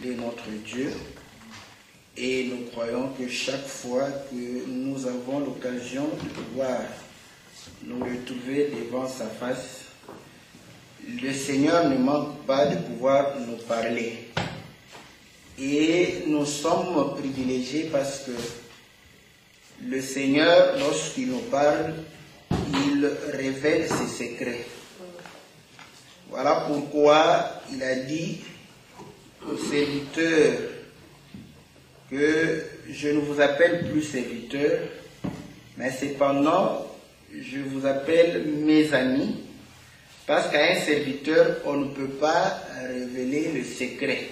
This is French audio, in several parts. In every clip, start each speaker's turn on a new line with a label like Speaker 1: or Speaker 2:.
Speaker 1: il est notre Dieu. Et nous croyons que chaque fois que nous avons l'occasion de pouvoir nous retrouver devant sa face, le Seigneur ne manque pas de pouvoir nous parler. Et nous sommes privilégiés parce que le Seigneur, lorsqu'il nous parle, il révèle ses secrets. Voilà pourquoi il a dit aux serviteurs que je ne vous appelle plus serviteurs, mais cependant, je vous appelle mes amis, parce qu'à un serviteur, on ne peut pas révéler le secret.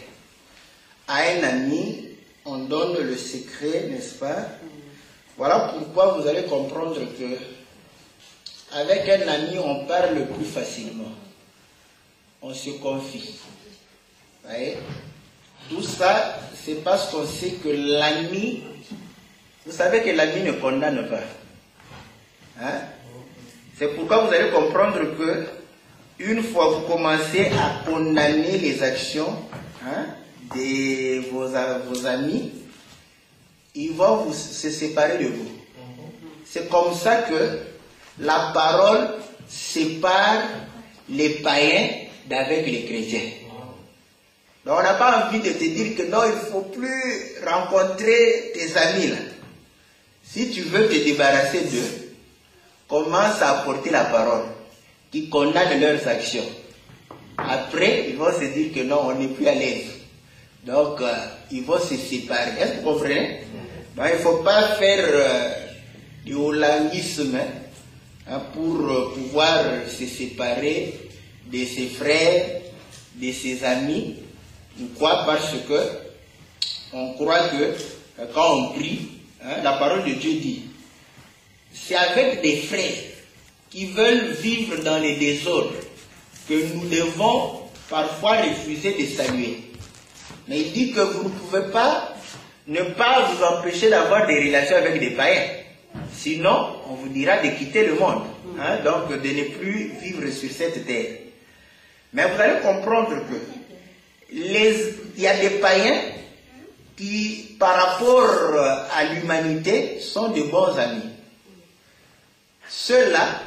Speaker 1: À un ami, on donne le secret, n'est-ce pas? Voilà pourquoi vous allez comprendre que avec un ami, on parle plus facilement. On se confie. Vous voyez? Tout ça, c'est parce qu'on sait que l'ami, vous savez que l'ami ne condamne pas. Hein? C'est pourquoi vous allez comprendre que une fois vous commencez à condamner les actions de vos amis, ils vont se séparer de vous. C'est comme ça que la parole sépare les païens d'avec les chrétiens. Donc on n'a pas envie de te dire que non, il ne faut plus rencontrer tes amis là. Si tu veux te débarrasser d'eux, commence à apporter la parole qui condamne leurs actions. Après, ils vont se dire que non, on n'est plus à l'aise. Donc, ils vont se séparer. Est-ce que vous comprenez? Donc, il ne faut pas faire du holangisme pour pouvoir se séparer de ses frères, de ses amis. Pourquoi? Parce que on croit que quand on prie, la parole de Dieu dit, c'est avec des frères qui veulent vivre dans les désordres que nous devons parfois refuser de saluer. Mais il dit que vous ne pouvez pas ne pas vous empêcher d'avoir des relations avec des païens. Sinon, on vous dira de quitter le monde. Donc, de ne plus vivre sur cette terre. Mais vous allez comprendre que il y a des païens qui, par rapport à l'humanité, sont de bons amis. Ceux-là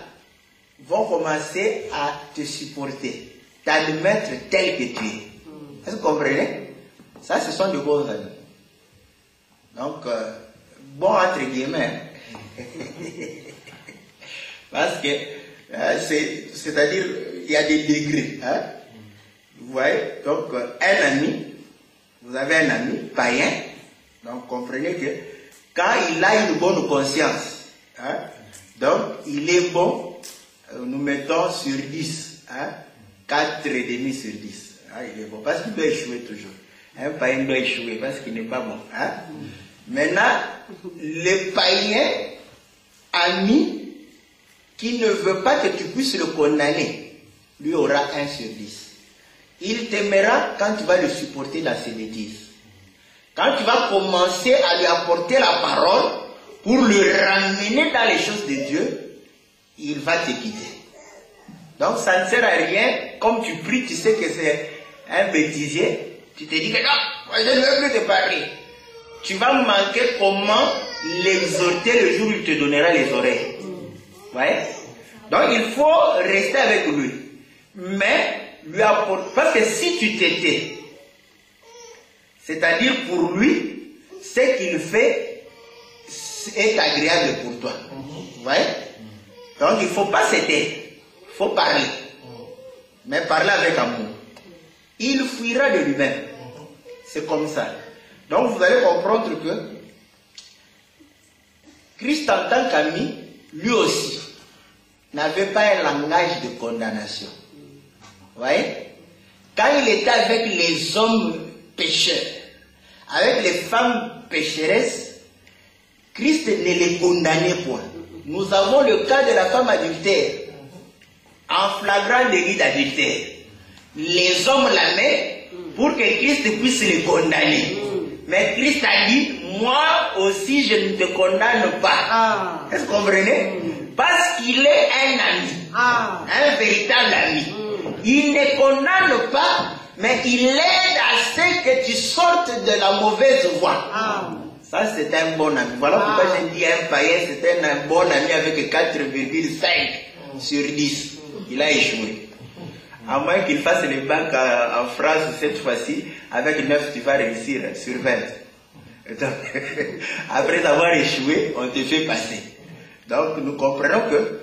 Speaker 1: vont commencer à te supporter, t'admettre tel que tu es. Est-ce que vous comprenez? Ça, ce sont de bons amis. Donc, bon entre guillemets. Parce que, c'est-à-dire, il y a des degrés. Vous voyez? Donc, un ami, vous avez un ami païen, donc comprenez que quand il a une bonne conscience, donc il est bon, nous mettons sur 10, 4,5 sur 10. Il est bon, parce qu'il doit échouer toujours. Un païen doit échouer parce qu'il n'est pas bon. Maintenant, le païen ami qui ne veut pas que tu puisses le condamner, lui aura 1 sur 10. Il t'aimera quand tu vas le supporter dans ses bêtises. Quand tu vas commencer à lui apporter la parole pour le ramener dans les choses de Dieu, il va te quitter. Donc ça ne sert à rien, comme tu pries, tu sais que c'est un bêtisier, tu te dis que non, je ne veux plus te parler. Tu vas manquer comment l'exhorter le jour où il te donnera les oreilles. Ouais? Donc il faut rester avec lui. Mais lui apporter, parce que si tu t'étais, c'est-à-dire pour lui, ce qu'il fait est agréable pour toi. Vous voyez? Donc il ne faut pas s'aider, il faut parler. Mais parler avec amour. Il fuira de lui-même. C'est comme ça. Donc vous allez comprendre que Christ en tant qu'ami, lui aussi, n'avait pas un langage de condamnation. Vous voyez? Quand il était avec les hommes pécheurs, avec les femmes pécheresses, Christ ne les condamnait point. Nous avons le cas de la femme adultère, en flagrant délit d'adultère. Les hommes l'aimaient pour que Christ puisse les condamner. Mais Christ a dit, moi aussi je ne te condamne pas. Est-ce que vous comprenez? Parce qu'il est un ami, un véritable ami. Il ne condamne pas, mais il aide à ce que tu sortent de la mauvaise voie. Ça, c'est un bon ami. Voilà pourquoi j'ai dit un païen, c'est un bon ami avec 4,5 sur 10. Il a échoué. À moins qu'il fasse les bacs en France cette fois-ci, avec 9, tu vas réussir sur 20. Donc, après avoir échoué, on te fait passer. Donc, nous comprenons que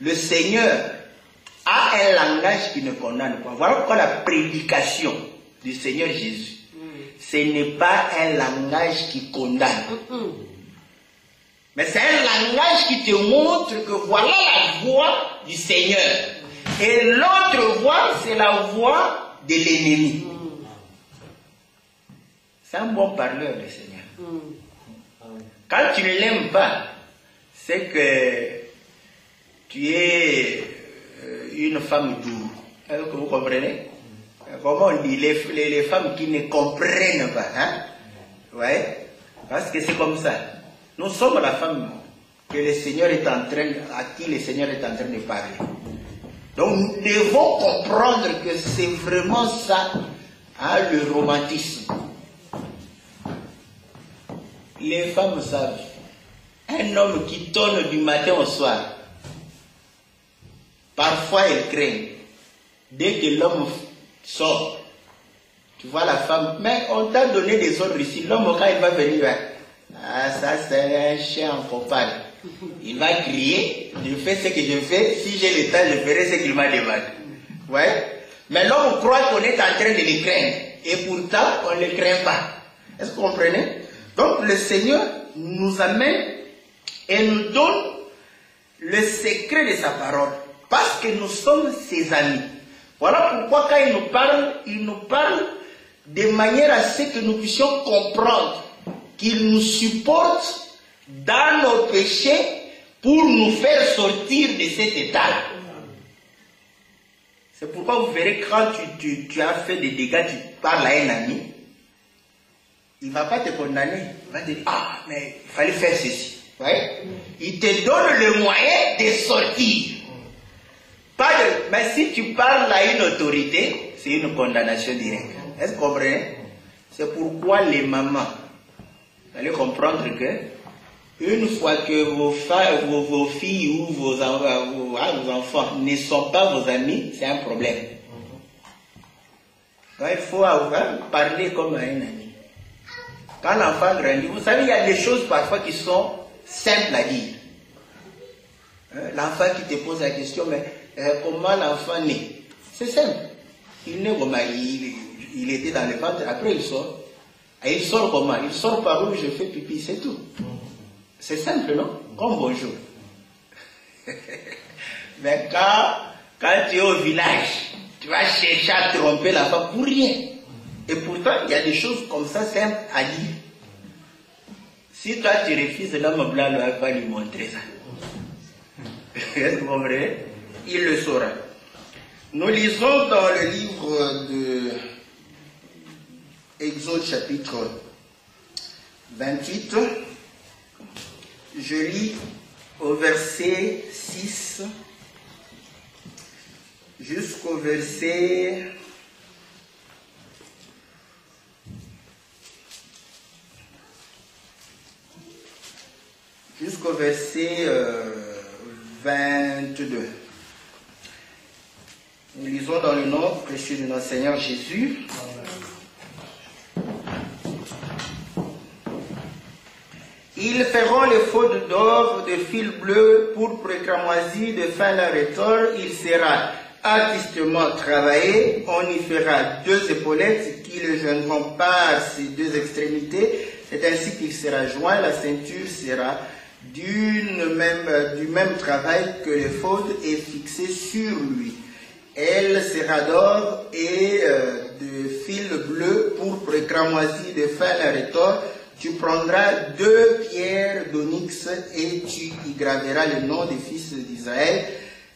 Speaker 1: le Seigneur a un langage qui ne condamne pas. Voilà pourquoi la prédication du Seigneur Jésus, ce n'est pas un langage qui condamne. Mais c'est un langage qui te montre que voilà la voie du Seigneur. Et l'autre voie, c'est la voie de l'ennemi. C'est un bon parleur, le Seigneur. Quand tu ne l'aimes pas, c'est que tu es une femme dure. Vous comprenez? Comment on dit les femmes qui ne comprennent pas, hein? Ouais, parce que c'est comme ça. Nous sommes la femme que le Seigneur est en train, à qui le Seigneur est en train de parler. Donc nous devons comprendre que c'est vraiment ça, hein, le romantisme. Les femmes savent. Un homme qui tourne du matin au soir, parfois elle craint. Dès que l'homme sort, tu vois la femme, mais on t'a donné des ordres ici. L'homme, quand il va venir, ah, ça c'est un chien en copain. Il va crier, je fais ce que je fais, si j'ai le temps, je ferai ce qu'il m'a demandé. Ouais. Mais l'homme croit qu'on est en train de les craindre, et pourtant, on ne les craint pas. Est-ce que vous comprenez? Donc, le Seigneur nous amène et nous donne le secret de sa parole, parce que nous sommes ses amis. Voilà pourquoi quand il nous parle de manière à ce que nous puissions comprendre qu'il nous supporte dans nos péchés pour nous faire sortir de cet état-là. C'est pourquoi vous verrez quand tu as fait des dégâts, tu parles à un ami, il ne va pas te condamner. Il va te dire, ah, mais il fallait faire ceci. Ouais? Il te donne le moyen de sortir. Mais si tu parles à une autorité, c'est une condamnation directe. Est-ce que vous comprenez? C'est pourquoi les mamans, vous allez comprendre que une fois que vos filles ou vos enfants ne sont pas vos amis, c'est un problème. Donc, il faut parler comme un ami. Quand l'enfant grandit, vous savez, il y a des choses parfois qui sont simples à dire. L'enfant qui te pose la question, mais comment l'enfant naît? C'est simple. Il naît comment? Il était dans le ventre, après il sort. Et il sort comment? Il sort par où je fais pipi, c'est tout. C'est simple, non? Comme bonjour. Mais quand tu es au village, tu vas chercher à tromper la femme pour rien. Et pourtant, il y a des choses comme ça simples à dire. Si toi tu refuses, l'homme blanc va lui montrer ça. Est-ce que vous comprenez? Il le saura. Nous lisons dans le livre de Exode chapitre 28. Je lis au verset 6 jusqu'au verset 22. Nous lisons dans le nom précieux de notre Seigneur Jésus. Ils feront les fautes d'or, de fil bleu, pourpre et cramoisi, de fin lin retors. Il sera artistement travaillé. On y fera 2 épaulettes qui le joindront par ses 2 extrémités. C'est ainsi qu'il sera joint. La ceinture sera du même travail que l'éphod est fixé sur lui. Elle sera d'or et de fil bleu, pourpre et cramoisi, de fin lin retors. Tu prendras 2 pierres d'onyx et tu y graveras le nom des fils d'Israël,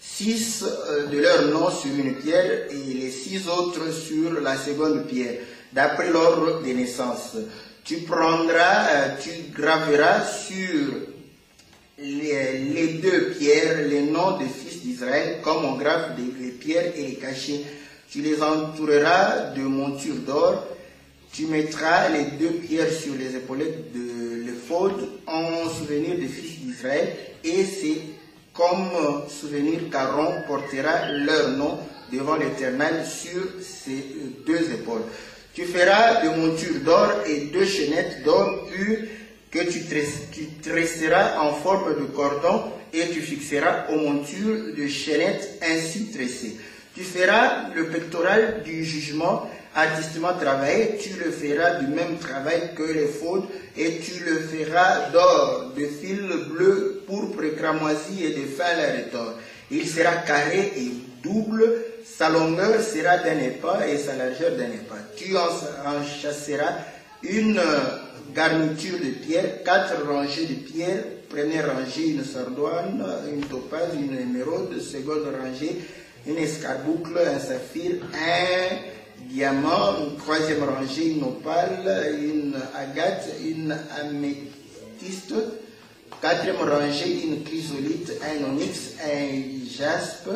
Speaker 1: 6 de leurs noms sur une pierre et les 6 autres sur la seconde pierre, d'après l'ordre des naissances. Tu graveras sur les 2 pierres les noms des fils d'Israël, comme on grave les pierres et les cachets. Tu les entoureras de montures d'or. Tu mettras les 2 pierres sur les épaulettes de l'éphod en souvenir des fils d'Israël, et c'est comme souvenir qu'Aaron portera leur nom devant l'Éternel sur ses 2 épaules. Tu feras de montures d'or et 2 chaînettes d'or pur que tu tresseras en forme de cordon, et tu fixeras aux montures de chaînettes ainsi tressées. Tu feras le pectoral du jugement artistement travaillé, tu le feras du même travail que l'éphod, et tu le feras d'or, de fil bleu, pourpre, cramoisi et de fil retors. Il sera carré et double, sa longueur sera d'un épa et sa largeur d'un épa. Tu en chasseras une garniture de pierre, 4 rangées de pierres, première rangée une sardoine, une topaze, une émeraude, seconde rangée une escarboucle, un saphir, un diamant, une 3e rangée, une opale, une agate, une améthyste, 4e rangée, une chrysolite, un onyx, un jaspe.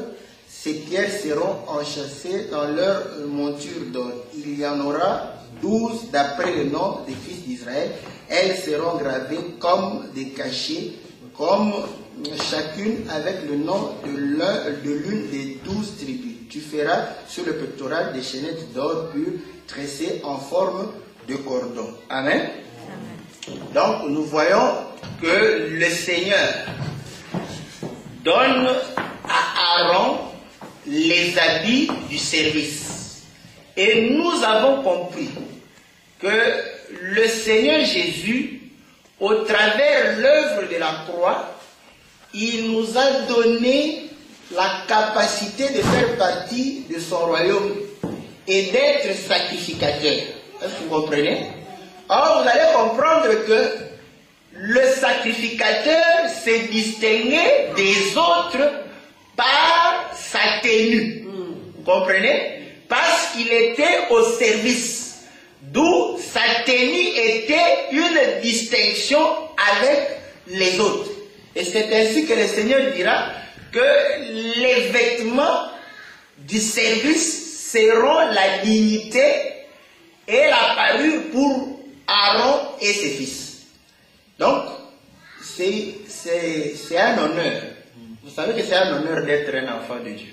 Speaker 1: Ces pierres seront enchâssées dans leur monture d'or. Il y en aura 12 d'après le nom des fils d'Israël. Elles seront gravées comme des cachets, comme chacune avec le nom de l'une des 12 tribus. Tu feras sur le pectoral des chaînettes d'or pur tressées en forme de cordon. Amen. Amen. Donc nous voyons que le Seigneur donne à Aaron les habits du service. Et nous avons compris que le Seigneur Jésus, au travers l'œuvre de la croix, il nous a donné la capacité de faire partie de son royaume et d'être sacrificateur. Est-ce que vous comprenez? Or, vous allez comprendre que le sacrificateur s'est distingué des autres par sa tenue. Vous comprenez? Parce qu'il était au service. D'où sa tenue était une distinction avec les autres. Et c'est ainsi que le Seigneur dira que les vêtements du service seront la dignité et la parure pour Aaron et ses fils. Donc, c'est un honneur. Vous savez que c'est un honneur d'être un enfant de Dieu.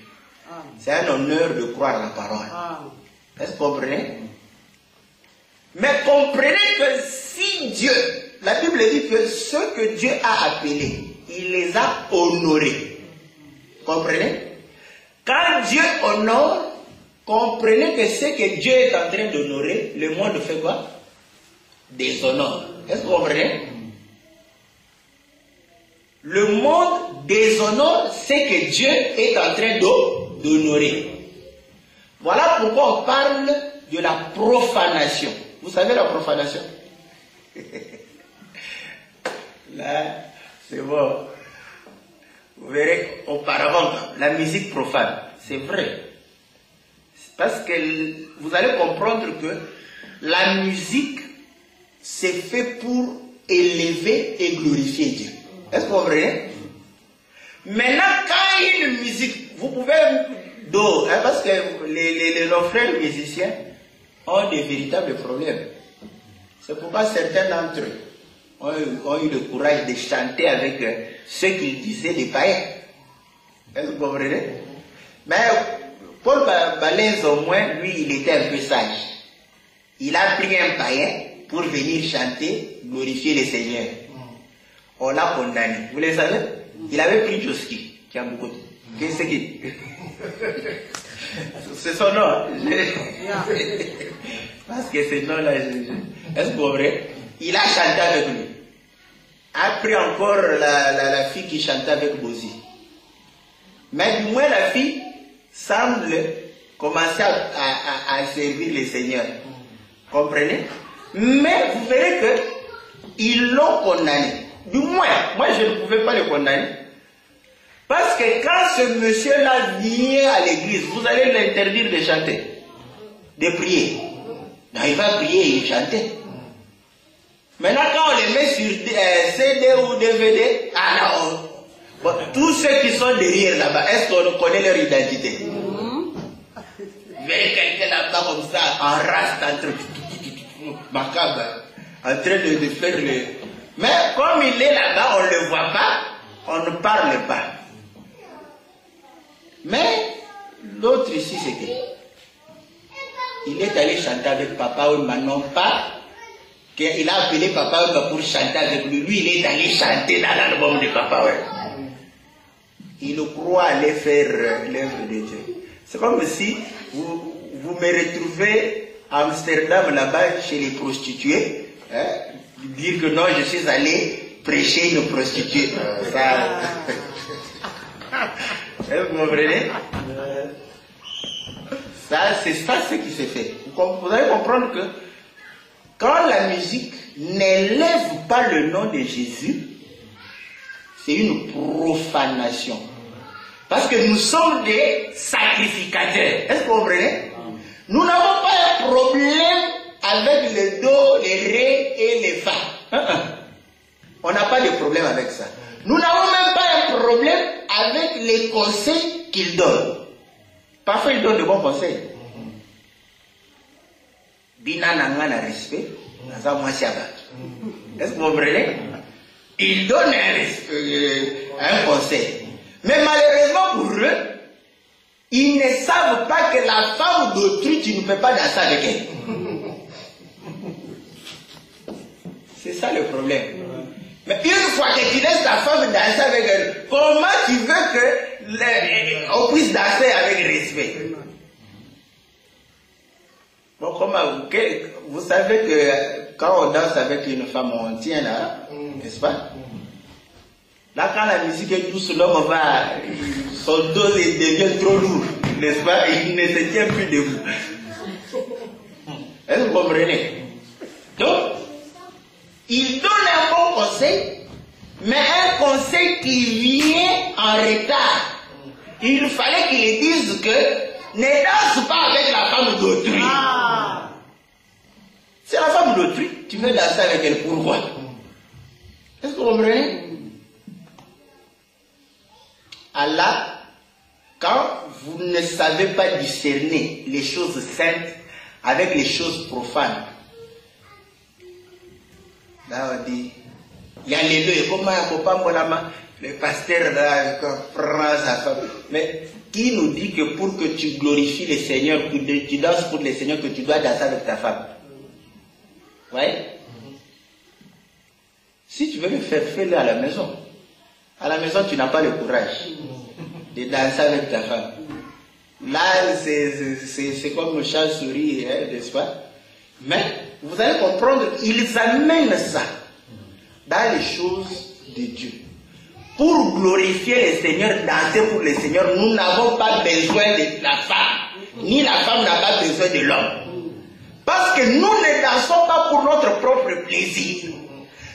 Speaker 1: C'est un honneur de croire la parole. Est-ce que vous comprenez? Mais comprenez que si Dieu, la Bible dit que ceux que Dieu a appelés, il les a honorés. Comprenez? Quand Dieu honore, comprenez que ce que Dieu est en train d'honorer, le monde fait quoi? Déshonore. Est-ce que vous comprenez? Le monde déshonore ce que Dieu est en train d'honorer. Voilà pourquoi on parle de la profanation. Vous savez la profanation? Là, c'est bon. Vous verrez, auparavant, la musique profane, c'est vrai. Parce que vous allez comprendre que la musique, c'est fait pour élever et glorifier Dieu. Est-ce que vous comprenez? Maintenant, quand il y a une musique, vous pouvez... parce que nos frères musiciens ont des véritables problèmes. C'est pourquoi certains d'entre eux ont eu le courage de chanter avec ceux qu'ils disaient des païens. Est-ce que vous comprenez? Mais Paul Balèze, au moins, lui, il était un peu sage. Il a pris un païen pour venir chanter, glorifier le Seigneur. On l'a condamné. Vous le savez? Il avait pris Joski, qui a beaucoup de... Qu'est-ce qui? C'est son nom. Parce que ce nom-là, est-ce que vous comprenez? Il a chanté avec lui. Après encore la fille qui chantait avec Bozi. Mais du moins la fille semble commencer à servir le Seigneur. Comprenez? Mais vous verrez que ils l'ont condamné. Du moins, moi je ne pouvais pas le condamner. Parce que quand ce monsieur-là vient à l'église, vous allez l'interdire de chanter, de prier. Non, il va prier et chanter. Maintenant, quand on les met sur CD ou DVD, alors, bon, tous ceux qui sont derrière là-bas, est-ce qu'on connaît leur identité? Vous verrez quelqu'un là-bas comme ça, en race, entre... macabre, en train de faire le... Mais comme il est là-bas, on ne le voit pas, on ne parle pas. Mais l'autre ici, c'était... Il est allé chanter avec Papa Wemba, non pas qu'il a appelé Papa Wemba pour chanter avec lui. Lui, il est allé chanter dans l'album de Papa Wemba. Il croit aller faire l'œuvre de Dieu. C'est comme si vous me retrouvez à Amsterdam, là-bas, chez les prostituées, hein, dire que non, je suis allé prêcher une prostituée. Ça... Vous comprenez? Ça, c'est ça ce qui s'est fait. Vous allez comprendre que quand la musique n'élève pas le nom de Jésus, c'est une profanation. Parce que nous sommes des sacrificateurs. Est-ce que vous comprenez? Nous n'avons pas un problème avec le do, les ré et les fa. On n'a pas de problème avec ça. Nous n'avons même pas un problème avec les conseils qu'il donne. Parfois, il donne de bons conseils. Bina nangana respect, naza mwasi abato. Est-ce que vous comprenez? Il donne un conseil. Mais malheureusement pour eux, ils ne savent pas que la femme d'autrui, tu ne peux pas danser avec elle. C'est ça le problème. Mais une fois que tu laisses ta femme danser avec elle, comment tu veux qu'on puisse danser avec respect? Bon, comment, vous savez que quand on danse avec une femme, on tient là, n'est-ce pas? Là, quand la musique est douce, l'homme va, son dos devient trop lourd, n'est-ce pas? Il ne se tient plus debout. Est-ce que vous comprenez? Donc, il donne un bon conseil, mais un conseil qui vient en retard. Il fallait qu'il dise que ne danse pas avec la femme d'autrui. C'est la femme d'autrui, tu veux danser avec elle, pourquoi? Est-ce que vous comprenez? Allah, quand vous ne savez pas discerner les choses saintes avec les choses profanes, là on dit, il y a les deux, comment le pasteur là prend sa femme. Mais qui nous dit que pour que tu glorifies le Seigneur, que tu danses pour le Seigneur, que tu dois danser avec ta femme? Oui? Si tu veux le faire, fais-le à la maison. À la maison, tu n'as pas le courage de danser avec ta femme. Là, c'est comme le chat-souris, hein, n'est-ce pas? Mais vous allez comprendre, ils amènent ça dans les choses de Dieu. Pour glorifier le Seigneur, danser pour le Seigneur, nous n'avons pas besoin de la femme, ni la femme n'a pas besoin de l'homme. Parce que nous ne dansons pas pour notre propre plaisir.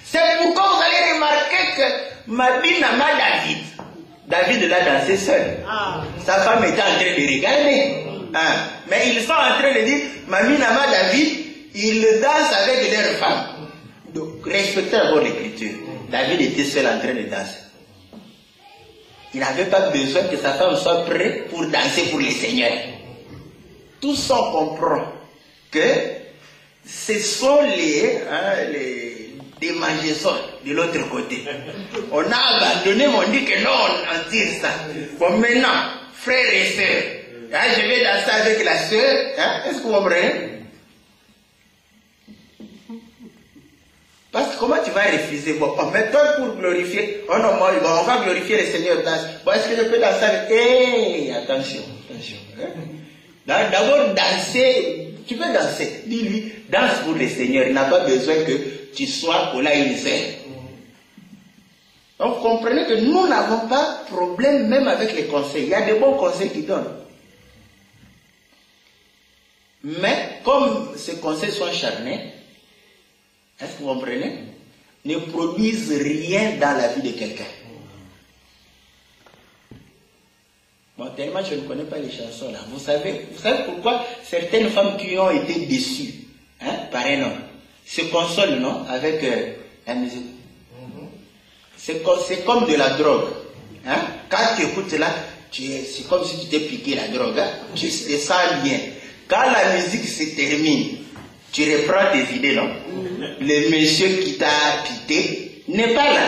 Speaker 1: C'est pourquoi vous allez remarquer que Mabi n'a pas David l'a dansé seul. Sa femme était en train de regarder. Mais ils sont en train de dire, Mami Nama David, il danse avec leur femme. Donc, respectez d'abord l'écriture. David était seul en train de danser. Il n'avait pas besoin que sa femme soit prête pour danser pour le Seigneur. Tout ça, on comprend que ce sont les démangeaisons de l'autre côté. On a abandonné, on dit que non, on tire ça. Bon, maintenant, frères et sœurs, je vais danser avec la sœur. Est-ce que vous comprenez? Parce que comment tu vas refuser? Bon, mais toi pour glorifier, oh non, moi, on va glorifier le Seigneur. Bon, est-ce que je peux danser avec? Hey, attention, attention. D'abord, danser, tu peux danser. Dis-lui, danse pour le Seigneur. Il n'a pas besoin que tu sois pour la initiale. Donc, comprenez que nous n'avons pas de problème même avec les conseils. Il y a de bons conseils qui donnent. Mais, comme ces conseils sont charnels, est-ce que vous comprenez? Ne produisent rien dans la vie de quelqu'un. Bon, tellement je ne connais pas les chansons là. Vous savez pourquoi certaines femmes qui ont été déçues par un homme se consolent, non, avec la musique. C'est comme de la drogue. Quand tu écoutes là, c'est comme si tu t'es piqué la drogue. Tu te sens bien. Quand la musique se termine, tu reprends tes idées, non? Le monsieur qui t'a quitté n'est pas là.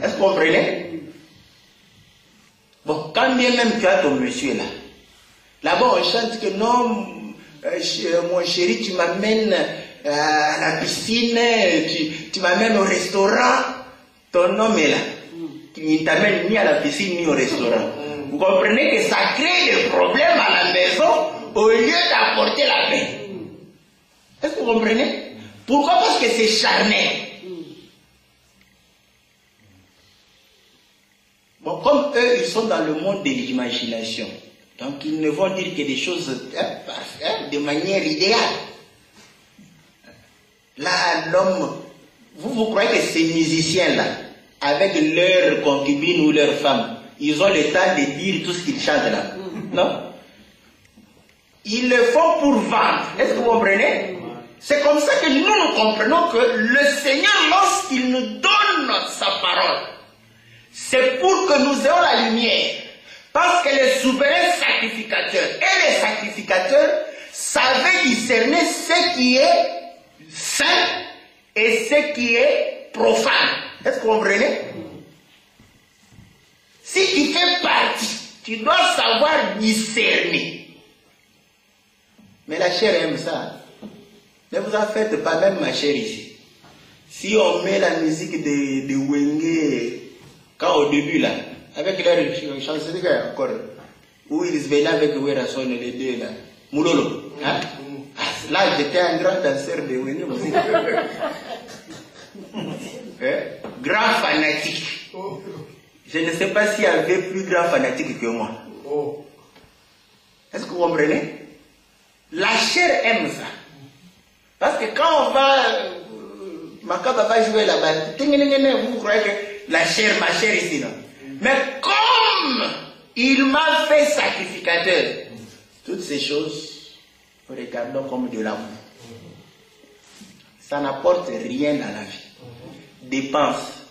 Speaker 1: Est-ce que vous comprenez? Bon, quand bien même tu as ton monsieur là, là-bas on chante que non, mon chéri, tu m'amènes à la piscine, tu m'amènes au restaurant. Ton homme est là. Il ne t'amène ni à la piscine ni au restaurant. Vous comprenez que ça crée des problèmes à la maison au lieu d'apporter la paix. Est-ce que vous comprenez? Pourquoi? Parce que c'est charnel. Bon, comme eux, ils sont dans le monde de l'imagination. Donc, ils ne vont dire que des choses de manière idéale. Là, l'homme, vous croyez que ces musiciens-là, avec leurs concubines ou leurs femmes, ils ont le temps de dire tout ce qu'ils chantent là? Non? Ils le font pour vendre. Est-ce que vous comprenez? C'est comme ça que nous comprenons que le Seigneur, lorsqu'il nous donne sa parole, c'est pour que nous ayons la lumière. Parce que les souverains sacrificateurs et les sacrificateurs savaient discerner ce qui est saint et ce qui est profane. Est-ce que vous comprenez? Si tu fais partie, tu dois savoir discerner. Mais la chair aime ça. Ne vous en faites pas, même ma chère ici. Si on met la musique de Wenge, quand au début là, avec leur chanson encore, où ils venaient avec Werason les deux là, Moulolo, hein? Là j'étais un grand danseur de Wenge musique. Grand fanatique. Je ne sais pas s'il y avait plus grand fanatique que moi. Est-ce que vous comprenez? La chair aime ça. Parce que quand on va, Makaba va jouer là-bas, vous croyez que la chair, ma chair ici, non? Mais comme il m'a fait sacrificateur, toutes ces choses, regardons comme de l'amour. Ça n'apporte rien dans la vie. Dépense.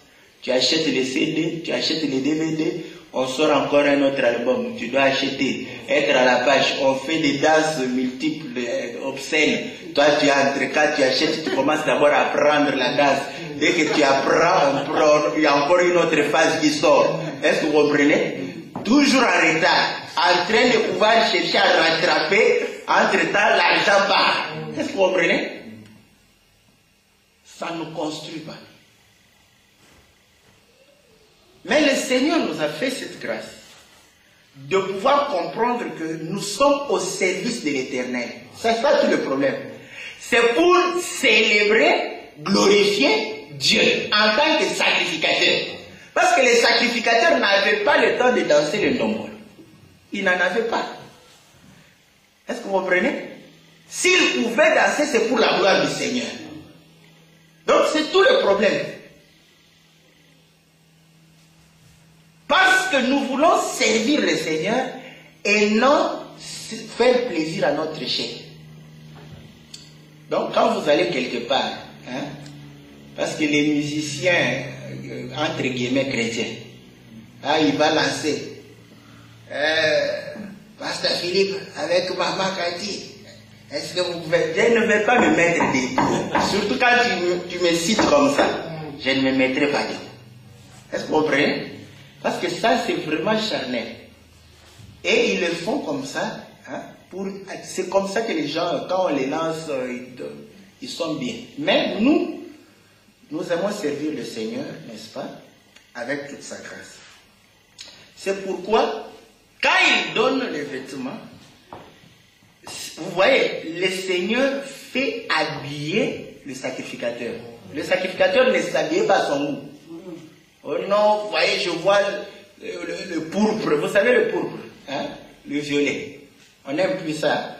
Speaker 1: Tu achètes les CD, tu achètes les DVD, on sort encore un autre album, tu dois acheter, être à la page, on fait des danses multiples, obscènes. Toi tu entres, quand tu achètes, tu commences d'abord à apprendre la danse. Dès que tu apprends, il y a encore une autre phase qui sort. Est-ce que vous comprenez? Toujours en retard, en train de pouvoir chercher à rattraper, entre-temps l'argent part. Est-ce que vous comprenez? Ça ne construit pas. Mais le Seigneur nous a fait cette grâce de pouvoir comprendre que nous sommes au service de l'Éternel. C'est ça tout le problème. C'est pour célébrer, glorifier Dieu en tant que sacrificateur. Parce que les sacrificateurs n'avaient pas le temps de danser le ndombolo. Ils n'en avaient pas. Est-ce que vous comprenez? S'ils pouvaient danser, c'est pour la gloire du Seigneur. Donc c'est tout le problème. Parce que nous voulons servir le Seigneur et non faire plaisir à notre chair. Donc quand vous allez quelque part, hein, parce que les musiciens, entre guillemets chrétiens, hein, il va lancer Pasteur Philippe avec Maman Cathy. Est-ce que vous pouvez... Je ne vais pas me mettre des coups. Surtout quand tu me cites comme ça. Je ne me mettrai pas des coups. Est-ce que vous comprenez? Parce que ça, c'est vraiment charnel. Et ils le font comme ça. Hein, c'est comme ça que les gens, quand on les lance, ils sont bien. Mais nous aimons servir le Seigneur, n'est-ce pas? Avec toute sa grâce. C'est pourquoi, quand il donne les vêtements, vous voyez, le Seigneur fait habiller le sacrificateur. Le sacrificateur ne s'habillait pas à son goût. Oh non, vous voyez, je vois le pourpre. Vous savez le pourpre, hein? Le violet. On n'aime plus ça.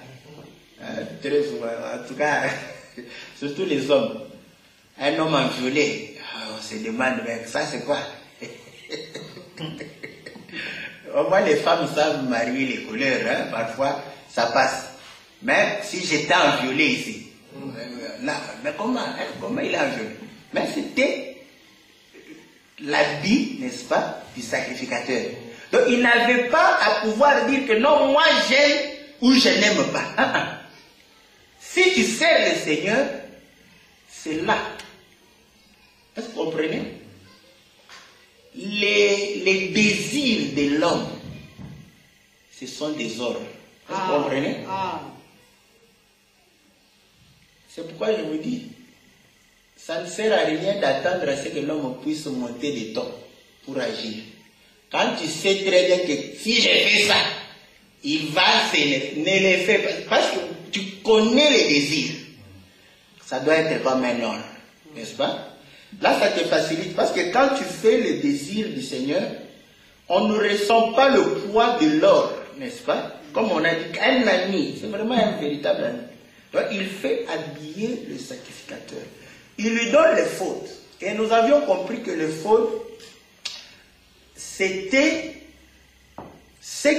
Speaker 1: Très souvent, en tout cas, surtout les hommes. Un homme en violet, on se demande, mais ça c'est quoi? Au moins les femmes savent marier les couleurs, hein? Parfois ça passe. Mais si j'étais en violet ici, là, mais comment il a en violet? Mais c'était l'habit, n'est-ce pas, du sacrificateur. Donc il n'avait pas à pouvoir dire que non, moi j'aime ou je n'aime pas. Si tu sers le Seigneur, c'est là. Est-ce que vous comprenez? Les désirs de l'homme, ce sont des ordres. Est-ce que vous comprenez? C'est pourquoi je vous dis, ça ne sert à rien d'attendre à ce que l'homme puisse monter des tons pour agir. Quand tu sais très bien que si je fais ça, il va ne le faire pas. Parce que tu connais les désirs. Ça doit être comme un ordre, n'est-ce pas? Là, ça te facilite. Parce que quand tu fais le désir du Seigneur, on ne ressent pas le poids de l'ordre, n'est-ce pas? Comme on a dit, un ami, c'est vraiment un véritable ami. Donc, il fait habiller le sacrificateur. Il lui donne les fautes. Et nous avions compris que les fautes, c'était ce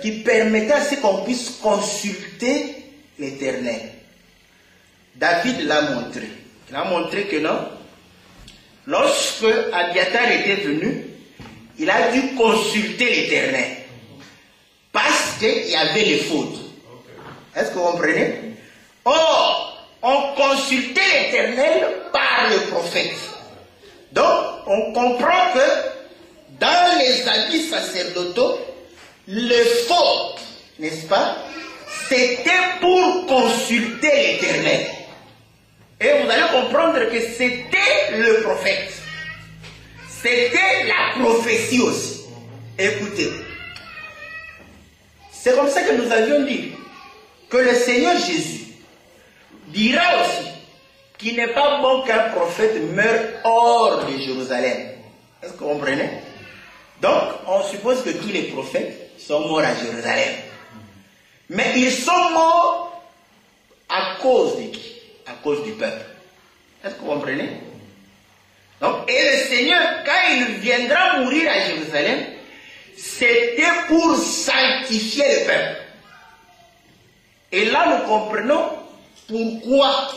Speaker 1: qui permettait à ce qu'on puisse consulter l'Éternel. David l'a montré. Il a montré que non. Lorsque Abiathar était venu, il a dû consulter l'Éternel. Parce qu'il y avait les fautes. Est-ce que vous comprenez? Or, on consultait l'Éternel par le prophète. Donc, on comprend que dans les habits sacerdotaux, le faute, n'est-ce pas, c'était pour consulter l'Éternel. Et vous allez comprendre que c'était le prophète. C'était la prophétie aussi. Écoutez. C'est comme ça que nous avions dit que le Seigneur Jésus dira aussi qu'il n'est pas bon qu'un prophète meure hors de Jérusalem. Est-ce que vous comprenez? Donc, on suppose que tous les prophètes sont morts à Jérusalem. Mais ils sont morts à cause de qui? À cause du peuple. Est-ce que vous comprenez? Donc, et le Seigneur, quand il viendra mourir à Jérusalem, c'était pour sanctifier le peuple. Et là, nous comprenons pourquoi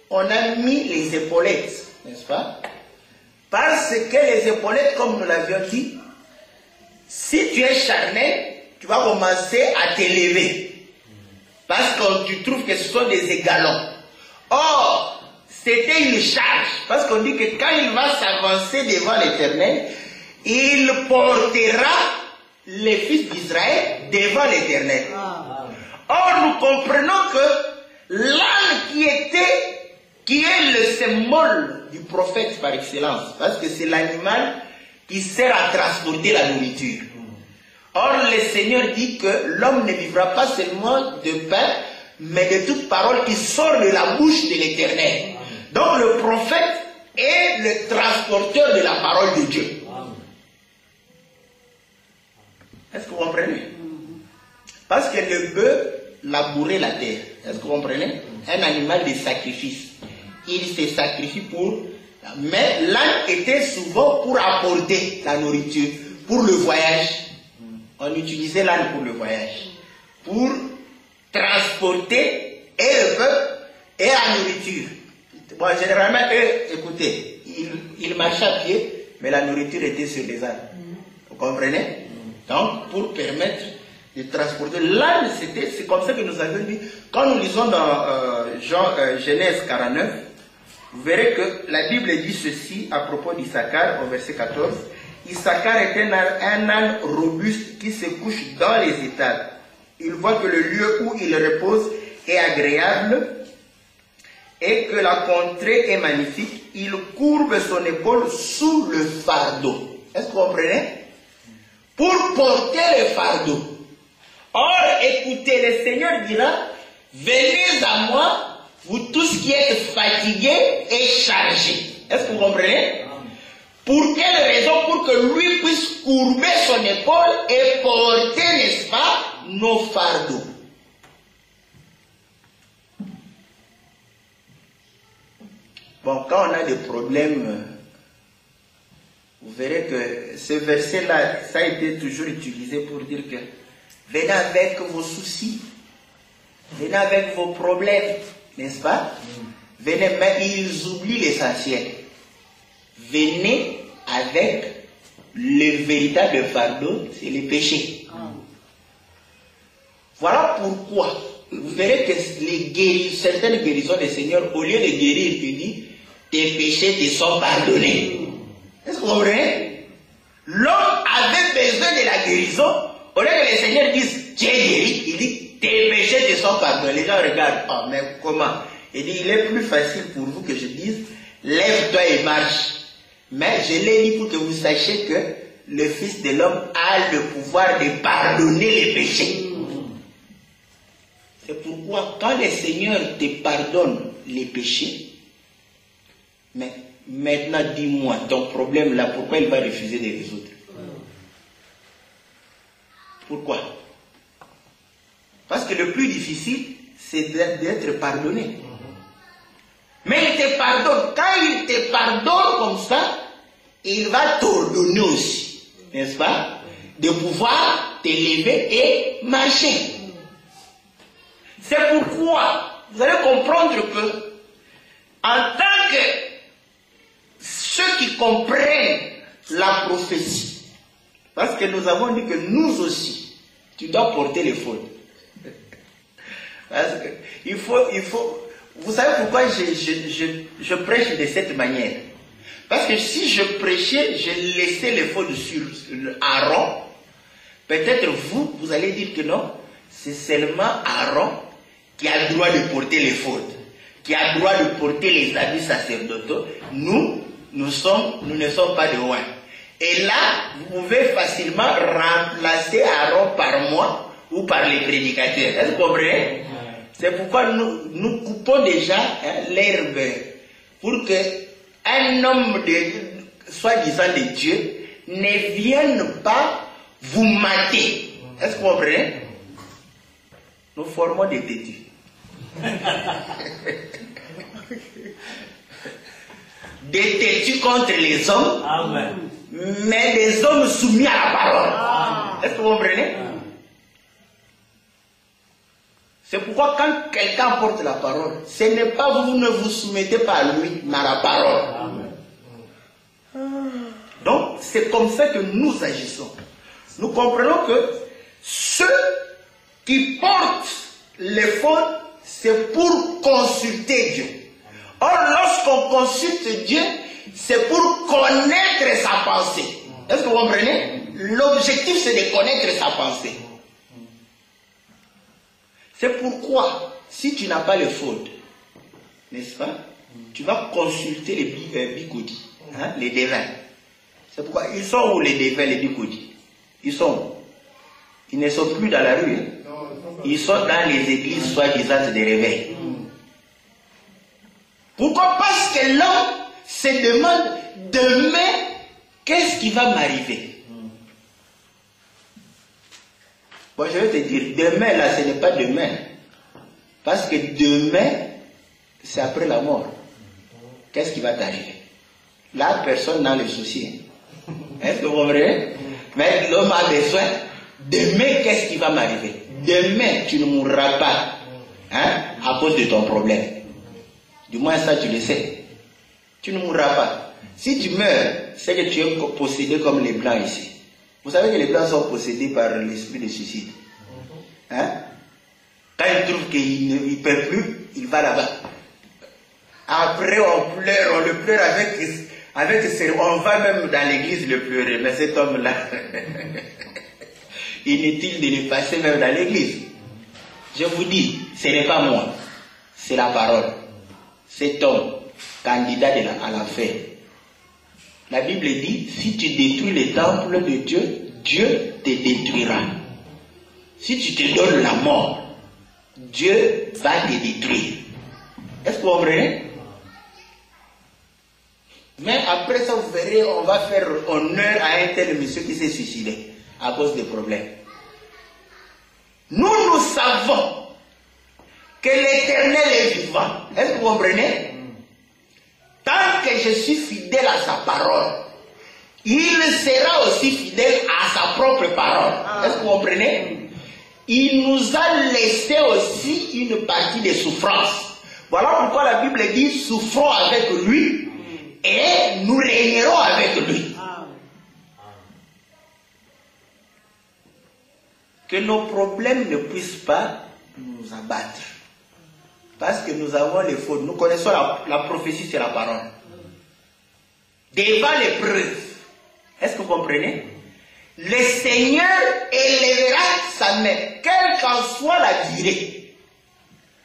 Speaker 1: on a mis les épaulettes, n'est-ce pas? Parce que les épaulettes, comme nous l'avions dit, si tu es charnel, tu vas commencer à t'élever. Parce que tu trouves que ce sont des égalons. Or, c'était une charge. Parce qu'on dit que quand il va s'avancer devant l'Éternel, il portera les fils d'Israël devant l'Éternel. Or, nous comprenons que l'âne qui est le symbole du prophète par excellence, parce que c'est l'animal qui sert à transporter la nourriture. Or, le Seigneur dit que l'homme ne vivra pas seulement de pain, mais de toute parole qui sort de la bouche de l'Éternel. Donc, le prophète est le transporteur de la parole de Dieu. Est-ce que vous comprenez? Parce que le bœuf labourait la terre. Est-ce que vous comprenez? Un animal de sacrifice. Il se sacrifie pour... Mais l'âne était souvent pour apporter la nourriture, pour le voyage. On utilisait l'âne pour le voyage. Pour transporter et le peuple et la nourriture. Bon, généralement, eux, écoutez, ils marchaient à pied, mais la nourriture était sur les ânes. Vous comprenez? Donc, pour permettre de transporter. L'âne, c'est comme ça que nous avions dit. Quand nous lisons dans Genèse 49, vous verrez que la Bible dit ceci à propos d'Issachar, au verset 14. Issachar est un âne robuste qui se couche dans les étables. Il voit que le lieu où il repose est agréable et que la contrée est magnifique. Il courbe son épaule sous le fardeau. Est-ce que vous comprenez? Pour porter le fardeau. Or, écoutez, le Seigneur dira, venez à moi, vous tous qui êtes fatigués et chargés. Est-ce que vous comprenez? Pour quelle raison? Pour que lui puisse courber son épaule et porter, n'est-ce pas, nos fardeaux. Bon, quand on a des problèmes, vous verrez que ce verset-là, ça a été toujours utilisé pour dire que venez avec vos soucis, venez avec vos problèmes, n'est-ce pas? Venez, mais ils oublient l'essentiel. Venez avec le véritable fardeau, c'est le péché. Voilà pourquoi vous verrez que certaines guérisons des seigneurs, au lieu de guérir, il dit, tes péchés te sont pardonnés. Est-ce que vous comprenez? L'homme avait besoin de la guérison. Au lieu que les seigneurs disent, tu es guéri, il dit, tes péchés te sont pardonnés. Les gens regardent, oh, mais comment? Il dit, il est plus facile pour vous que je dise, lève-toi et marche. Mais je l'ai dit pour que vous sachiez que le Fils de l'homme a le pouvoir de pardonner les péchés. C'est pourquoi quand le Seigneur te pardonne les péchés, mais maintenant dis-moi ton problème là, pourquoi il va refuser de résoudre? Pourquoi? Parce que le plus difficile, c'est d'être pardonné. Mais il te pardonne. Quand il te pardonne comme ça, il va t'ordonner aussi, n'est-ce pas, de pouvoir te lever et marcher. C'est pourquoi vous allez comprendre que, en tant que ceux qui comprennent la prophétie, parce que nous avons dit que nous aussi, tu dois porter les fautes. Parce que il faut, vous savez pourquoi je prêche de cette manière? Parce que si je prêchais, je laissais les fautes sur Aaron, peut-être vous allez dire que non, c'est seulement Aaron qui a le droit de porter les fautes, qui a le droit de porter les habits sacerdotaux. Nous ne sommes pas de loin. Et là, vous pouvez facilement remplacer Aaron par moi ou par les prédicateurs. Est-ce que vous comprenez? C'est pourquoi nous coupons déjà l'herbe pour que un homme soi-disant de Dieu ne vienne pas vous mater. Est-ce que vous comprenez? Nous formons des têtus. Des têtus contre les hommes. Amen. Mais des hommes soumis à la parole. Est-ce que vous comprenez? C'est pourquoi quand quelqu'un porte la parole, ce n'est pas vous ne vous soumettez pas à lui, mais à la parole. Amen. Donc, c'est comme ça que nous agissons. Nous comprenons que ceux qui portent les fautes, c'est pour consulter Dieu. Or, lorsqu'on consulte Dieu, c'est pour connaître sa pensée. Est-ce que vous comprenez? L'objectif, c'est de connaître sa pensée. C'est pourquoi, si tu n'as pas les fautes, n'est-ce pas, tu vas consulter les bigoudis, hein, les devins. C'est pourquoi, ils sont où les devins, les bigoudis? Ils sont où? Ils ne sont plus dans la rue. Hein? Ils sont dans les églises soi-disant de réveil. Pourquoi? Parce que l'homme se demande, demain, qu'est-ce qui va m'arriver? Bon, je vais te dire, demain, là, ce n'est pas demain. Parce que demain, c'est après la mort. Qu'est-ce qui va t'arriver? Là, personne n'a le souci. Est-ce que vous comprenez? Mais l'homme a besoin, demain, qu'est-ce qui va m'arriver? Demain, tu ne mourras pas, hein, à cause de ton problème. Du moins, ça, tu le sais. Tu ne mourras pas. Si tu meurs, c'est que tu es possédé comme les Blancs ici. Vous savez que les Blancs sont possédés par l'esprit de suicide. Hein? Quand ils trouvent qu'il ne peut plus, il va là-bas. Après, on pleure, on le pleure on va même dans l'église le pleurer. Mais cet homme-là, inutile de le passer même dans l'église. Je vous dis, ce n'est pas moi, c'est la parole. Cet homme, candidat à l'enfer. La Bible dit, si tu détruis les temples de Dieu, Dieu te détruira. Si tu te donnes la mort, Dieu va te détruire. Est-ce que vous comprenez? Mais après ça, vous verrez, on va faire honneur à un tel monsieur qui s'est suicidé à cause des problèmes. Nous savons que l'Éternel est vivant. Est-ce que vous comprenez? Tant que je suis fidèle à sa parole, il sera aussi fidèle à sa propre parole. Est-ce que vous comprenez? Il nous a laissé aussi une partie des souffrances. Voilà pourquoi la Bible dit, souffrons avec lui et nous régnerons avec lui. Que nos problèmes ne puissent pas nous abattre. Parce que nous avons les fautes. Nous connaissons la prophétie, c'est la parole. Devant l'épreuve, est-ce que vous comprenez? Le Seigneur élèvera sa main, quelle qu'en soit la durée.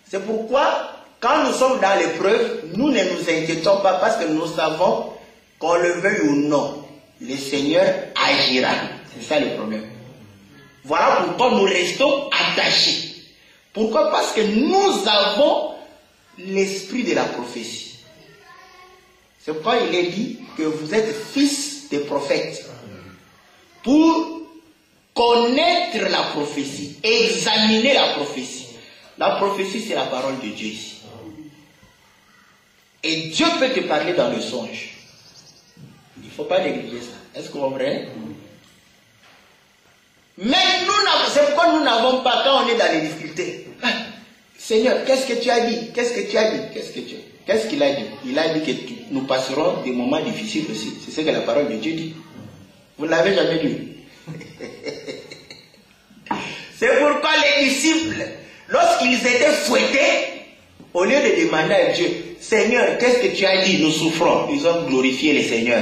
Speaker 1: C'est pourquoi, quand nous sommes dans l'épreuve, nous ne nous inquiétons pas parce que nous savons, qu'on le veuille ou non, le Seigneur agira. C'est ça le problème. Voilà pourquoi nous restons attachés. Pourquoi? Parce que nous avons l'esprit de la prophétie. C'est pourquoi il est dit que vous êtes fils des prophètes. Pour connaître la prophétie, examiner la prophétie. La prophétie, c'est la parole de Dieu ici. Et Dieu peut te parler dans le songe. Il ne faut pas négliger ça. Est-ce que vous comprenez? Mais c'est pourquoi nous n'avons pas, quand on est dans les difficultés. Seigneur, qu'est-ce que tu as dit? Qu'est-ce que tu as dit? Qu'est-ce qu'il a dit? Il a dit que nous passerons des moments difficiles aussi. C'est ce que la parole de Dieu dit. Vous ne l'avez jamais lu. C'est pourquoi les disciples, lorsqu'ils étaient fouettés, au lieu de demander à Dieu, Seigneur, qu'est-ce que tu as dit? Nous souffrons. Ils ont glorifié le Seigneur.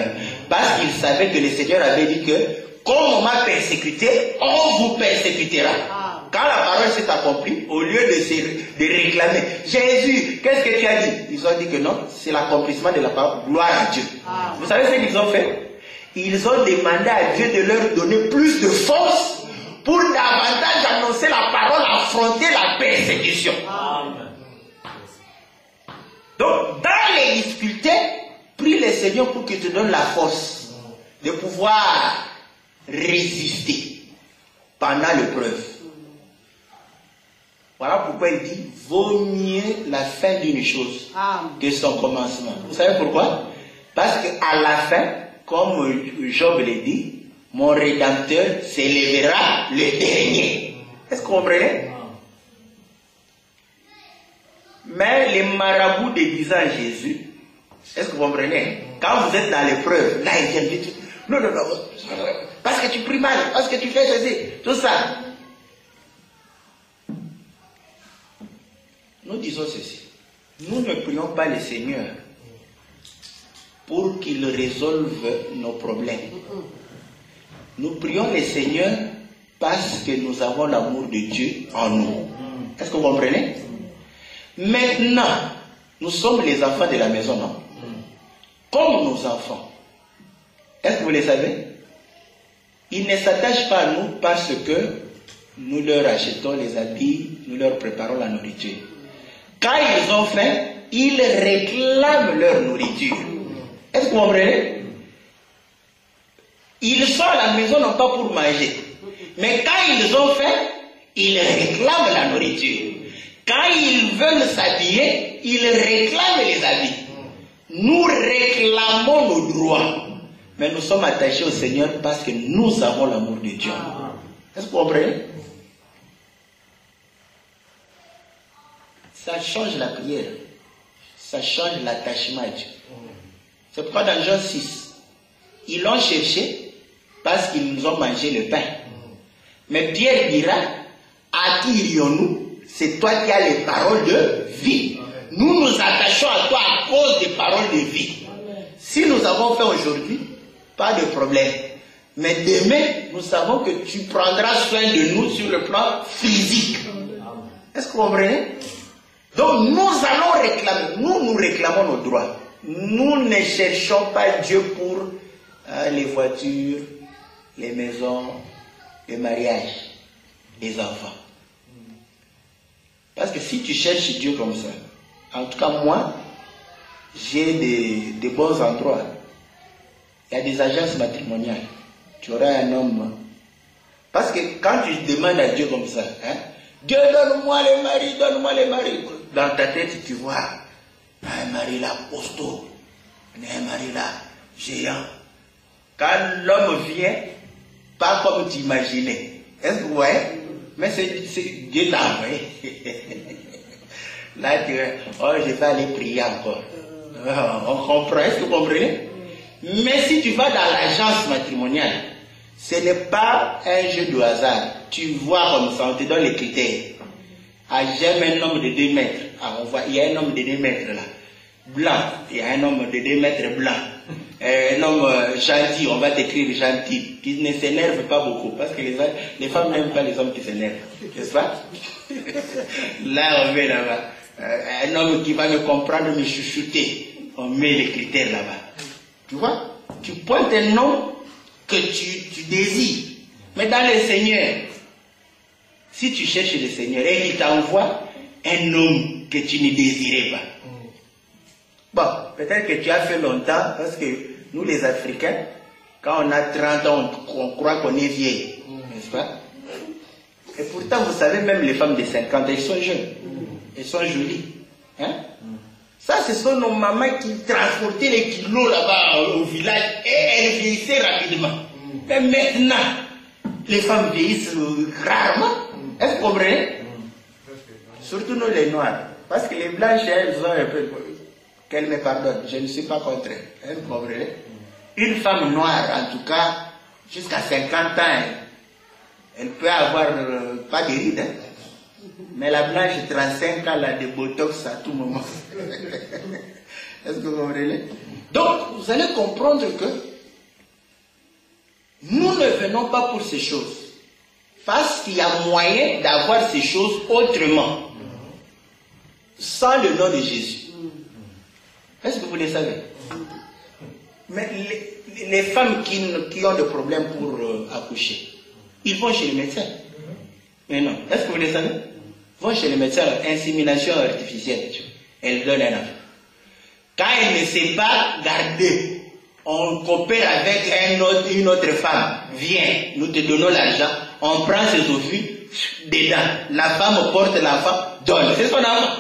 Speaker 1: Parce qu'ils savaient que le Seigneur avait dit que, comme on m'a persécuté, on vous persécutera. Quand la parole s'est accomplie, au lieu de réclamer, Jésus, qu'est-ce que tu as dit? Ils ont dit que non, c'est l'accomplissement de la parole. Gloire à Dieu. Vous savez ce qu'ils ont fait? Ils ont demandé à Dieu de leur donner plus de force pour davantage annoncer la parole, affronter la persécution. Donc, dans les difficultés, prie le Seigneur pour qu'il te donne la force de pouvoir résister pendant l'épreuve. Voilà pourquoi il dit, vaut mieux la fin d'une chose que son commencement. Vous savez pourquoi? Parce qu'à la fin, comme Job l'a dit, mon Rédempteur s'élèvera le dernier. Est-ce que vous comprenez? Mais les marabouts déguisant Jésus, est-ce que vous comprenez? Quand vous êtes dans l'épreuve, là ils viennent dire, non, parce que tu pries mal, parce que tu fais ceci, tout ça. Nous disons ceci, nous ne prions pas le Seigneur pour qu'il résolve nos problèmes. Nous prions le Seigneur parce que nous avons l'amour de Dieu en nous. Est-ce que vous comprenez? Maintenant, nous sommes les enfants de la maison, non? Comme nos enfants. Est-ce que vous le savez? Ils ne s'attachent pas à nous parce que nous leur achetons les habits, nous leur préparons la nourriture. Quand ils ont faim, ils réclament leur nourriture. Est-ce que vous comprenez? Ils sont à la maison non pas pour manger. Mais quand ils ont faim, ils réclament la nourriture. Quand ils veulent s'habiller, ils réclament les habits. Nous réclamons nos droits. Mais nous sommes attachés au Seigneur parce que nous avons l'amour de Dieu. Est-ce que vous comprenez? Ça change la prière. Ça change l'attachement à Dieu. C'est pourquoi dans Jean 6, ils l'ont cherché parce qu'ils nous ont mangé le pain. Mais Pierre dira, à qui irions-nous? C'est toi qui as les paroles de vie. Nous nous attachons à toi à cause des paroles de vie. Si nous avons fait aujourd'hui, pas de problème. Mais demain, nous savons que tu prendras soin de nous sur le plan physique. Est-ce que vous comprenez? Donc nous allons réclamer, nous réclamons nos droits. Nous ne cherchons pas Dieu pour les voitures, les maisons, les mariages, les enfants. Parce que si tu cherches Dieu comme ça, en tout cas moi, j'ai des bons endroits. Il y a des agences matrimoniales. Tu auras un homme. Parce que quand tu demandes à Dieu comme ça, hein, Dieu donne-moi les maris, donne-moi les maris. Dans ta tête, tu vois un mari là costaud, un mari là géant. Quand l'homme vient, pas comme tu imaginais. Est-ce que vous voyez? Mais c'est Dieu t'a envoyé. Là, tu oh, je vais aller prier encore. On comprend, est-ce que vous comprenez? Mais si tu vas dans l'agence matrimoniale, ce n'est pas un jeu de hasard. Tu vois comme ça, on te donne les critères. j'aime un homme de 2 mètres. Ah, on voit, il y a un homme de 2 mètres là. Blanc, il y a un homme de 2 mètres blanc. Un homme gentil, on va t'écrire gentil, qui ne s'énerve pas beaucoup, parce que les femmes n'aiment pas les hommes qui s'énervent, n'est-ce pas? Là, on met là-bas. Un homme qui va me comprendre, me chouchouter. On met les critères là-bas. Tu vois? Tu pointes un homme que tu désires. Mais dans le Seigneur, si tu cherches le Seigneur et qu'il t'envoie un homme que tu ne désirais pas. Bon, peut-être que tu as fait longtemps, parce que nous les Africains, quand on a 30 ans, on croit qu'on est vieille, n'est-ce pas? Et pourtant, vous savez, même les femmes de 50 ans, elles sont jeunes, elles sont jolies. Hein? Ça, ce sont nos mamans qui transportaient les kilos là-bas au village et elles vieillissaient rapidement. Mais maintenant, les femmes vieillissent rarement. Est-ce que vous comprenez? Surtout nous les noirs. Parce que les blanches, elles ont un peu... Qu'elles me pardonnent, je ne suis pas contre elles. Vous comprenez? Une femme noire, en tout cas, jusqu'à 50 ans, elle peut avoir pas de rides. Hein? Mais la blanche, 35 ans, elle a des botox à tout moment. Est-ce que vous comprenez? Donc, vous allez comprendre que nous ne venons pas pour ces choses. Parce qu'il y a moyen d'avoir ces choses autrement. Sans le nom de Jésus. Est-ce que vous le savez? Mais les femmes qui ont des problèmes pour accoucher, ils vont chez le médecin. Mais non. Est-ce que vous le savez? Ils vont chez le médecin, insémination artificielle. Elle donne un enfant. Quand elle ne sait pas garder, on coopère avec une autre femme. Viens, nous te donnons l'argent. On prend ses ovules dedans. La femme porte l'enfant, donne. C'est son enfant.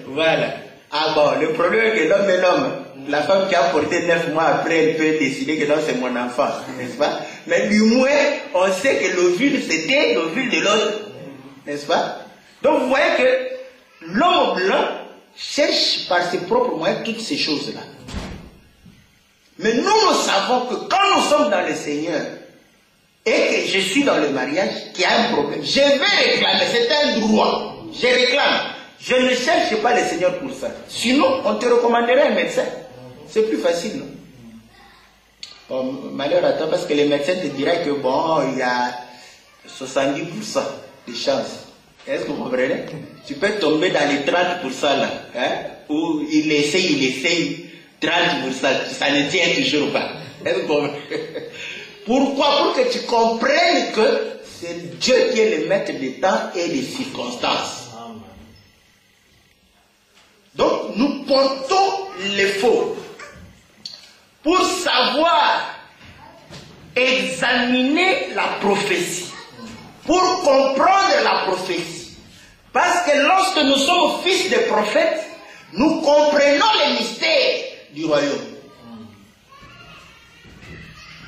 Speaker 1: Voilà. Ah bon, le problème est que l'homme est l'homme. La femme qui a porté 9 mois après, elle peut décider que non, c'est mon enfant, n'est-ce pas? Mais du moins, on sait que l'ovule, c'était l'ovule de l'autre, n'est-ce pas? Donc vous voyez que l'homme blanc cherche par ses propres moyens toutes ces choses-là. Mais nous savons que quand nous sommes dans le Seigneur, et que je suis dans le mariage, qu'il y a un problème, je vais réclamer, c'est un droit. Je réclame. Je ne cherche pas le Seigneur pour ça. Sinon, on te recommanderait un médecin. C'est plus facile, non? Bon, malheur à toi, parce que les médecins te diraient que bon, il y a 70% de chances. Est-ce que vous comprenez? Tu peux tomber dans les 30% là, hein? Où il essaye, 30%, ça ne tient toujours pas. Est-ce que vous comprenez? Pourquoi? Pour que tu comprennes que c'est Dieu qui est le maître des temps et des circonstances. Donc, nous portons les faux pour savoir examiner la prophétie, pour comprendre la prophétie. Parce que lorsque nous sommes fils de prophètes, nous comprenons les mystères du royaume.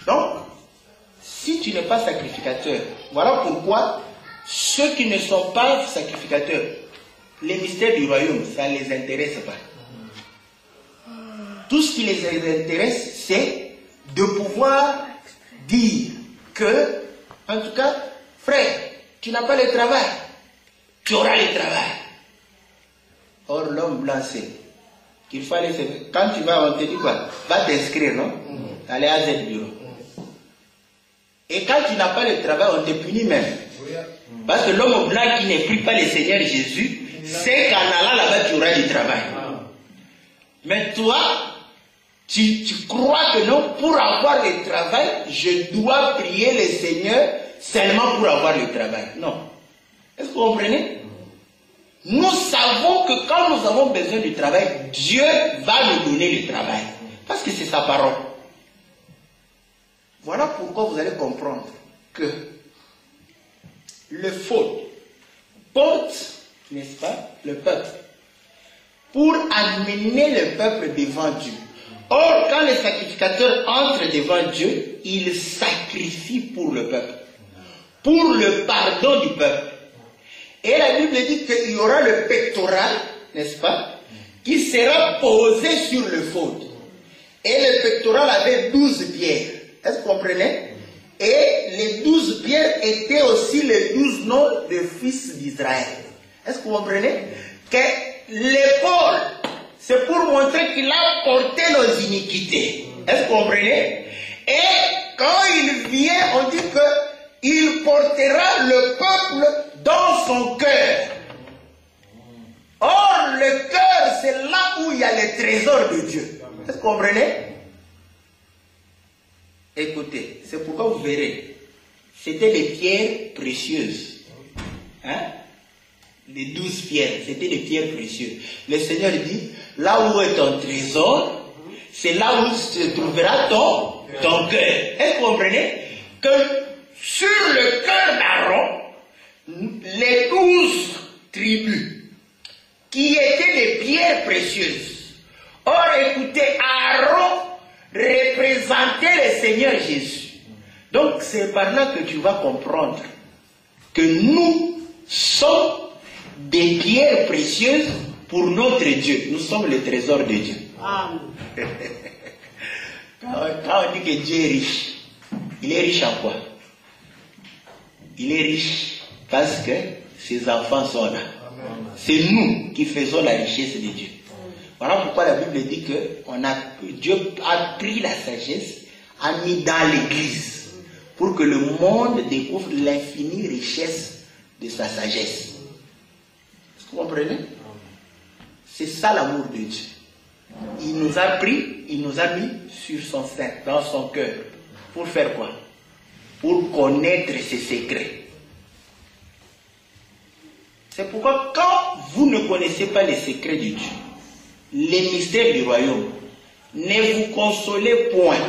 Speaker 1: Donc, si tu n'es pas sacrificateur, voilà pourquoi ceux qui ne sont pas sacrificateurs, les mystères du royaume, ça ne les intéresse pas. Tout ce qui les intéresse, c'est de pouvoir dire que, en tout cas, frère, tu n'as pas le travail, tu auras le travail. Or, l'homme blanc sait qu'il faut aller se... Quand tu vas, on te dit quoi? Va t'inscrire, non? Aller à Z bureau. Et quand tu n'as pas le travail, on te punit même. Parce que l'homme blanc qui ne prie pas le Seigneur Jésus, c'est qu'en allant là-bas, tu auras du travail. Mais toi, tu crois que non, pour avoir le travail, je dois prier le Seigneur seulement pour avoir le travail. Non. Est-ce que vous comprenez? Nous savons que quand nous avons besoin du travail, Dieu va nous donner le travail. Parce que c'est sa parole. Voilà pourquoi vous allez comprendre que le faute porte, n'est-ce pas, le peuple, pour amener le peuple devant Dieu. Or, quand les sacrificateurs entrent devant Dieu, ils sacrifient pour le peuple, pour le pardon du peuple. Et la Bible dit qu'il y aura le pectoral, n'est-ce pas, qui sera posé sur le faute. Et le pectoral avait 12 pierres. Est-ce que vous comprenez? Et les 12 pierres étaient aussi les 12 noms des fils d'Israël. Est-ce que vous comprenez? Que l'épaule, c'est pour montrer qu'il a porté nos iniquités. Est-ce que vous comprenez? Et quand il vient, on dit qu'il portera le peuple dans son cœur. Or, le cœur, c'est là où il y a les trésors de Dieu. Est-ce que vous comprenez? Écoutez, c'est pourquoi vous verrez, c'était des pierres précieuses. Hein? Les 12 pierres, c'était des pierres précieuses. Le Seigneur dit, là où est ton trésor, c'est là où se trouvera ton cœur. Est-ce que vous comprenez? Que sur le cœur d'Aaron, les 12 tribus, qui étaient des pierres précieuses. Or, écoutez, Aaron représentait le Seigneur Jésus. Donc, c'est par là que tu vas comprendre que nous sommes des pierres précieuses pour notre Dieu. Nous sommes le trésor de Dieu. Amen. Quand on dit que Dieu est riche, il est riche en quoi? Il est riche parce que ses enfants sont là. C'est nous qui faisons la richesse de Dieu. Voilà pourquoi la Bible dit que Dieu a pris la sagesse, a mis dans l'église, pour que le monde découvre l'infinie richesse de sa sagesse. Est-ce que vous comprenez? C'est ça l'amour de Dieu. Il nous a pris, il nous a mis sur son sein, dans son cœur. Pour faire quoi? Pour connaître ses secrets. C'est pourquoi quand vous ne connaissez pas les secrets de Dieu, les mystères du royaume, ne vous consolez point.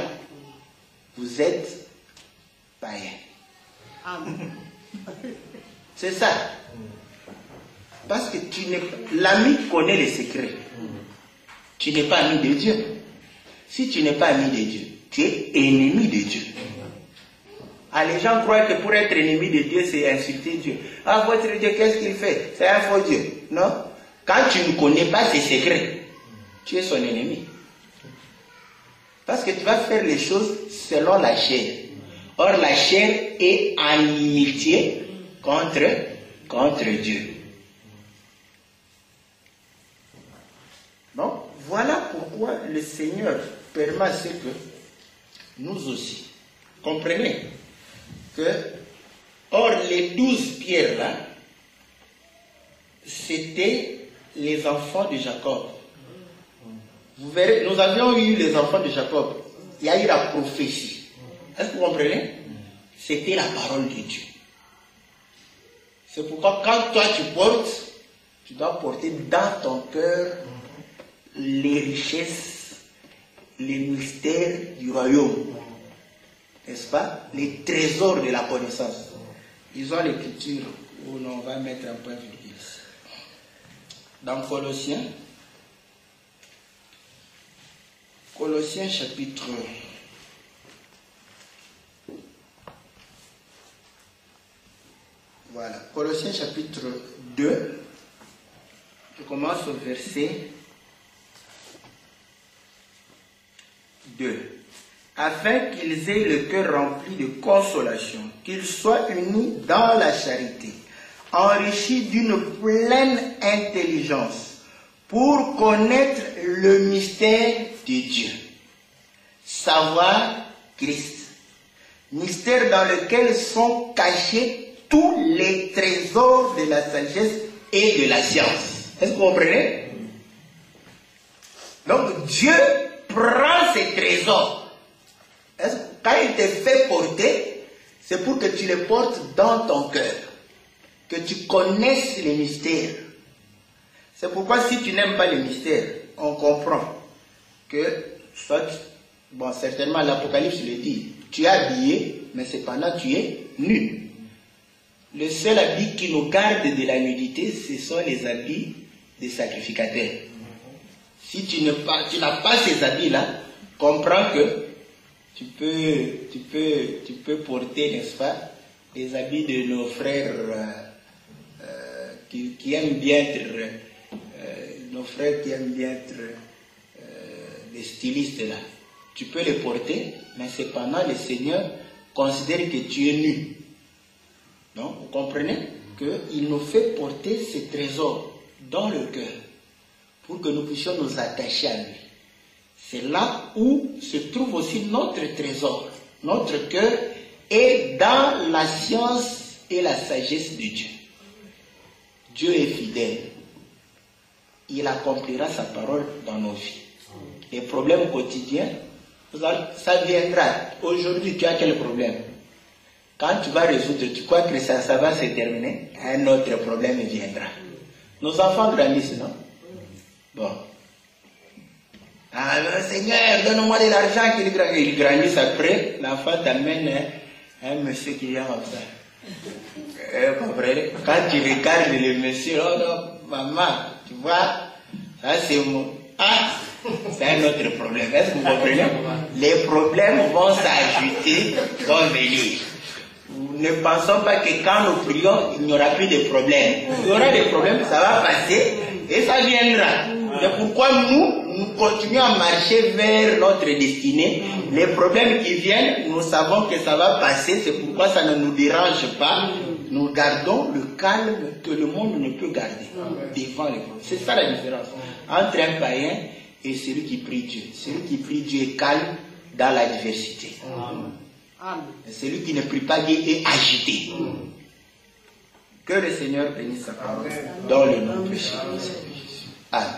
Speaker 1: Vous êtes païen. C'est ça. Parce que l'ami connaît les secrets. Tu n'es pas ami de Dieu. Si tu n'es pas ami de Dieu, tu es ennemi de Dieu. Ah, les gens croient que pour être ennemi de Dieu, c'est insulter Dieu. Ah, votre Dieu, qu'est-ce qu'il fait? C'est un faux Dieu. Non? Quand tu ne connais pas ses secrets, tu es son ennemi. Parce que tu vas faire les choses selon la chair. Or, la chair est en inimitié contre Dieu. Donc, voilà pourquoi le Seigneur permet à ce que nous aussi, comprenez que, or, les 12 pierres là, c'était les enfants de Jacob. Vous verrez, nous avions eu les enfants de Jacob. Il y a eu la prophétie. Est-ce que vous comprenez? C'était la parole de Dieu. C'est pourquoi quand toi tu portes, tu dois porter dans ton cœur les richesses, les mystères du royaume. N'est-ce pas? Les trésors de la connaissance. Ils ont l'écriture où on va mettre un point virgule. Dans Colossiens chapitre 2, je commence au verset 2. Afin qu'ils aient le cœur rempli de consolation, qu'ils soient unis dans la charité, enrichis d'une pleine intelligence, pour connaître le mystère de Dieu, savoir Christ, mystère dans lequel sont cachés tous les trésors de la sagesse et de la science. Est-ce que vous comprenez? Donc Dieu prend ces trésors. Quand il te fait porter, c'est pour que tu les portes dans ton cœur, que tu connaisses les mystères. C'est pourquoi si tu n'aimes pas les mystères, on comprend que, soit, bon, certainement l'Apocalypse le dit, tu es habillé, mais cependant tu es nu. Le seul habit qui nous garde de la nudité, ce sont les habits des sacrificateurs. Si tu n'as pas ces habits-là, comprends que tu peux porter, n'est-ce pas, les habits de nos frères qui aiment bien être, nos frères qui aiment bien être les stylistes là. Tu peux les porter, mais cependant le Seigneur considère que tu es nu. Donc, vous comprenez qu'il nous fait porter ces trésors dans le cœur pour que nous puissions nous attacher à lui. C'est là où se trouve aussi notre trésor. Notre cœur est dans la science et la sagesse de Dieu. Dieu est fidèle. Il accomplira sa parole dans nos vies. Les problèmes quotidiens, ça viendra. Aujourd'hui, tu as quel problème? Quand tu vas résoudre, tu crois que ça va se terminer, un autre problème viendra. Nos enfants grandissent, non? Bon. Ah, Seigneur, donne-moi de l'argent qu'ils grandissent après. L'enfant t'amène un monsieur qui vient comme ça. Comprenez? Quand tu regardes le monsieur, oh non, maman, tu vois, ça c'est mon... Ah, c'est un autre problème. Est-ce que vous comprenez? Les problèmes vont s'ajouter, vont venir. Nous ne pensons pas que quand nous prions, il n'y aura plus de problèmes. Il y aura des problèmes, ça va passer et ça viendra. C'est pourquoi nous continuons à marcher vers notre destinée. Les problèmes qui viennent, nous savons que ça va passer, c'est pourquoi ça ne nous dérange pas. Nous gardons le calme que le monde ne peut garder devant les problèmes. C'est ça la différence entre un païen et celui qui prie Dieu. Celui qui prie Dieu est calme dans la diversité. Et celui qui ne prie pas Dieu est agité. Que le Seigneur bénisse sa parole dans le nom de Jésus. Amen.